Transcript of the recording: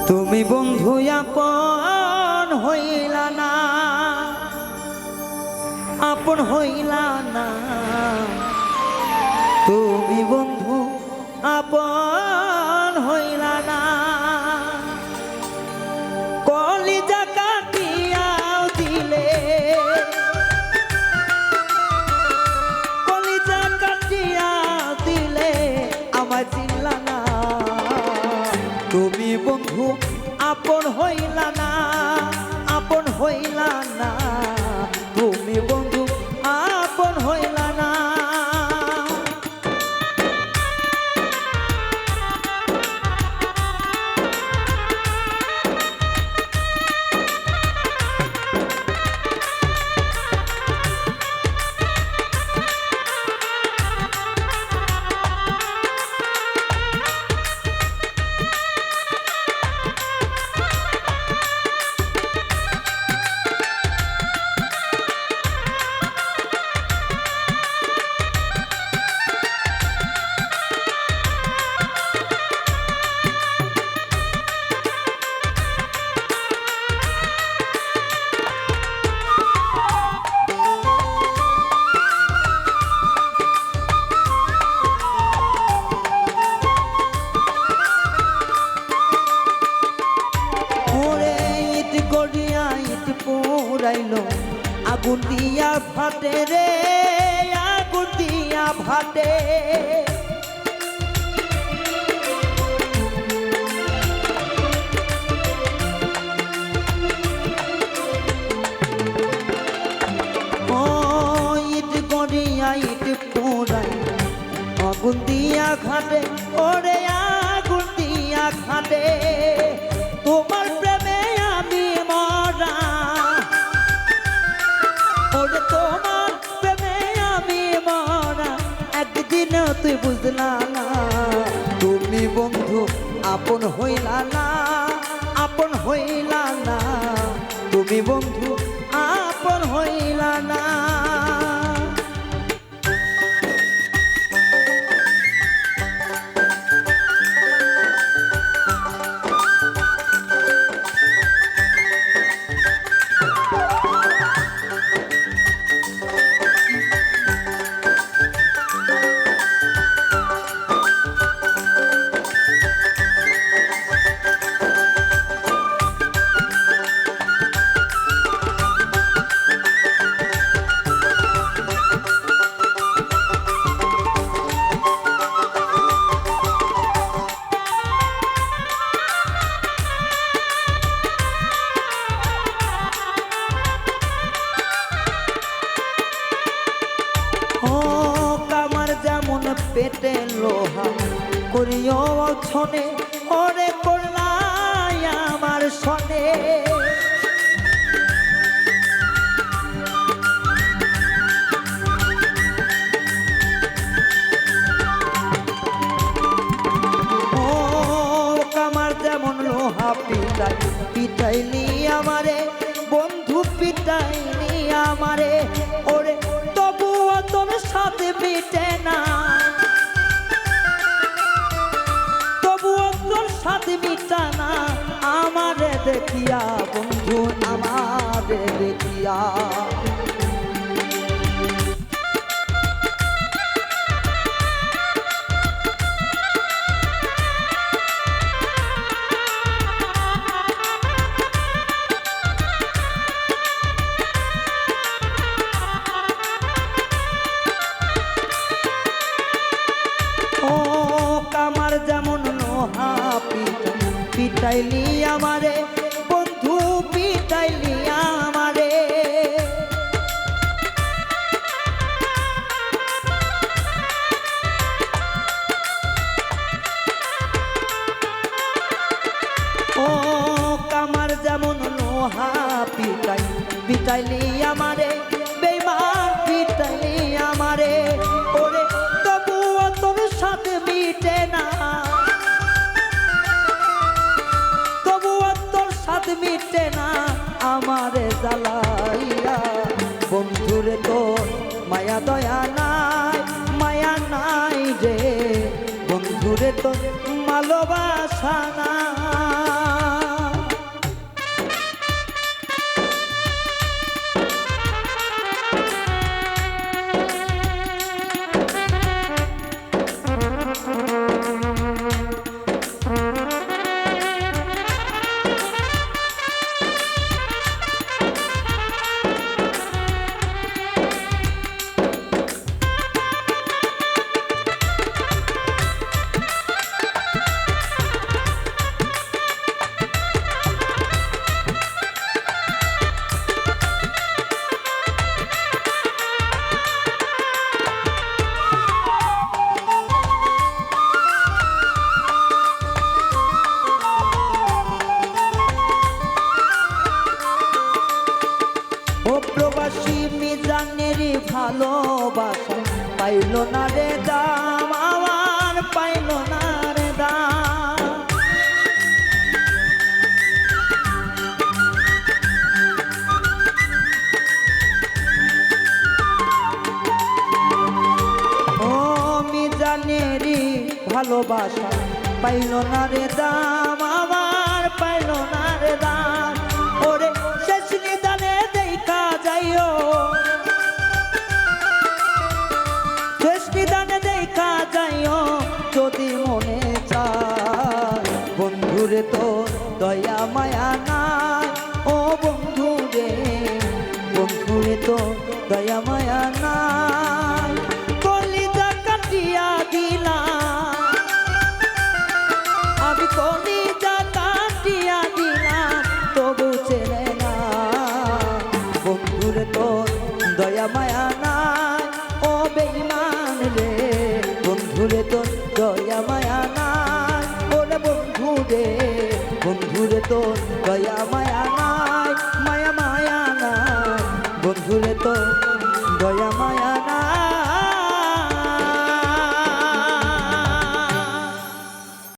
তুমি বন্ধু আপন হইলা না, আপন হইলা না। তুমি বন্ধু আপন হইলা না। কলিজা কাটিয়াও দিলে, কলিজা কাটিয়া দিলে আমায় চিনলা না। তুমি বন্ধু আপন হইলা না, আপন হইলা না। তুমি বন্ধু আপন হইলা না। আগুন দিয়া ফাটে রে, আগুন দিয়া ফাটে। ইট গড়িয়া ইট পোড়াই, আগুন দিয়া ঘাটে ওরে, আগুন দিয়া ঘাটে। তোমার প্রেমে আমি মরা, ওরে তোমার প্রেমে আমি মরা। একদিন তুই বুঝলা না, তুমি বন্ধু আপন হইলা না, আপন হইলা না। তুমি বন্ধু আপন হইলা না। পেটে লোহা করিও ছনে, ওরে করলাই আমার সনে। ও কামার যেমন লোহা পিটাই, পিটাইলি আমারে বন্ধু, পিটাইলি আমারে। ওরে তবুও তোর সাথে মিটে না, সাথে মিটানা আমারে দেখিয়া বন্ধু, আমারে দেখিয়া। ও কামার যেমন লোহা পিটাইলি আমারে বন্ধু, পিটাইলি আমারে। ও কামার যেমন লোহা পিটাইলি আমারে, বেঈমান পিটাইলি আমারে। ওরে তবুও তোর সাথে মিটে না, মিটে না আমারে জ্বালাইয়া। বন্ধুরে তোর মায়া দয়া নাই, মায়া নাই রে বন্ধুরে তোর ভালোবাসা নাই। পাইল না রে দাম, আমার পাইল না রে দাম। ও মিজানেরই ভালোবাসা পাইল না রে দাম, আমার পাইল না রে দাম। ওরে শেষ নিদানে দেখা যাইও, শেষ নিদানে দেখা যাইও যদি মনে চায়। বন্ধুরে তো দয়া মায়া নাই, ও বন্ধুরে, বন্ধুরে তো দয়া মায়া নাই। কলিজা কাটিয়া দিলাম আমি, কলিজা কাটিয়া দিলাম তবু চেনে না। বন্ধুরে তো দয়া মায়া নাই, ও বেঈমান রে, বন্ধুরে তো দয়া মায়া নাই। ওরে বন্ধুরে, বন্ধুরে তো দয়া মায়া নাই, মায়া মায়া নাই, বন্ধুরে তো